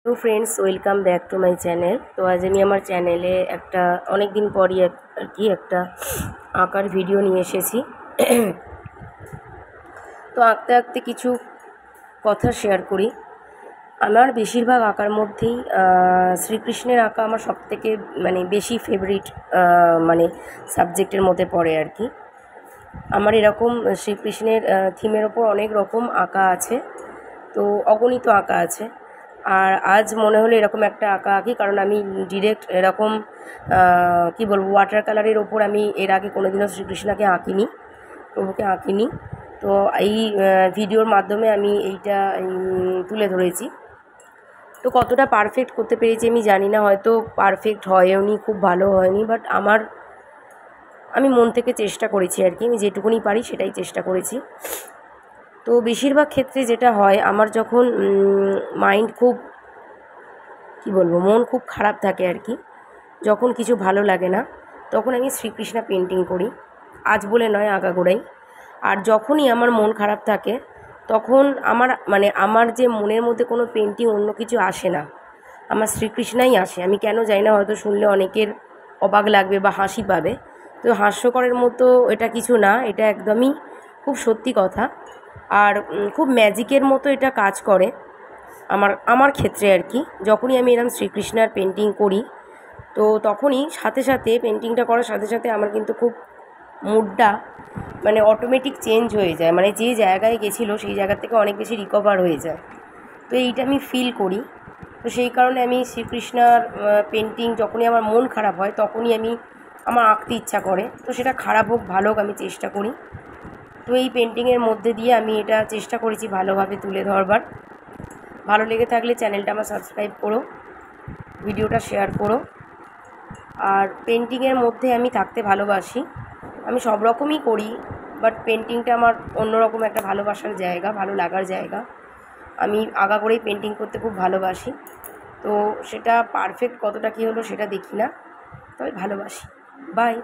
तो friends welcome back to my channel. तो आज আমি আমার চ্যানেলে একটা অনেক দিন পরই আর কি একটা আঁকার ভিডিও নিয়ে এসেছি। তো আঁকতে আঁকতে কিছু কথা শেয়ার করি। আমার বেশিরভাগ আঁকার মধ্যেই শ্রীকৃষ্ণের আঁকা আমার সবথেকে বেশি ফেভারিট সাবজেক্টের মধ্যে পড়ে আর কি। আমার এরকম শ্রীকৃষ্ণের থিমের ওপর অনেক রকম আঁকা আছে, তো অগণিত আঁকা আছে। আর আজ মনে হলো এরকম একটা আঁকা আঁকি, কারণ আমি ডিরেক্ট এরকম কী বলবো ওয়াটার কালারের ওপর আমি এর আগে কোনোদিনও শ্রীকৃষ্ণকে আঁকিনি, প্রভুকে আঁকিনি। তো এই ভিডিওর মাধ্যমে আমি এইটা তুলে ধরেছি। তো কতটা পারফেক্ট করতে পেরেছি আমি জানি না, হয়তো পারফেক্ট হয়ওনি, খুব ভালো হয়নি, বাট আমি মন থেকে চেষ্টা করেছি আর কি। আমি যেটুকুনি পারি সেটাই চেষ্টা করেছি। তো বেশিরভাগ ক্ষেত্রে যেটা হয়, আমার যখন মাইন্ড খুব মন খুব খারাপ থাকে আর কি, যখন কিছু ভালো লাগে না, তখন আমি শ্রীকৃষ্ণ পেন্টিং করি। আজ বলে নয়, আগাগোড়াই। আর যখনই আমার মন খারাপ থাকে তখন আমার যে মনের মধ্যে কোনো পেন্টিং অন্য কিছু আসে না, আমার শ্রীকৃষ্ণই আসে। আমি কেন জানি না, হয়তো শুনলে অনেকের অবাক লাগবে বা হাসি পাবে, তো হাস্যকরের মতো এটা কিছু না, এটা একদমই খুব সত্যি কথা। আর খুব ম্যাজিকের মতো এটা কাজ করে আমার ক্ষেত্রে আর কি। যখনই আমি এরকম শ্রীকৃষ্ণের পেন্টিং করি, তো তখনই সাথে সাথে পেন্টিংটা করার সাথে সাথে আমার কিন্তু খুব মুডটা অটোমেটিক চেঞ্জ হয়ে যায়, যে জায়গায় গেছিলো সেই জায়গা থেকে অনেক বেশি রিকভার হয়ে যায়। তো এইটা আমি ফিল করি। তো সেই কারণে আমি শ্রীকৃষ্ণর পেন্টিং যখনই আমার মন খারাপ হয় তখনই আমার আঁকতে ইচ্ছা করে। তো সেটা খারাপ হোক ভালো হোক আমি চেষ্টা করি। তো এই পেন্টিংয়ের মধ্যে দিয়ে আমি এটা চেষ্টা করেছি ভালোভাবে তুলে ধরবার। ভালো লেগে থাকলে চ্যানেলটা আমার সাবস্ক্রাইব করো, ভিডিওটা শেয়ার করো। আর পেন্টিংয়ের মধ্যে আমি থাকতে ভালোবাসি, আমি সব রকমই করি, বাট পেন্টিংটা আমার অন্যরকম একটা ভালোবাসার জায়গা, ভালো লাগার জায়গা। আমি আগাগোড়াই পেন্টিং করতে খুব ভালোবাসি। তো সেটা পারফেক্ট কতটা কী হলো সেটা দেখি না, তবে ভালোবাসি। বাই।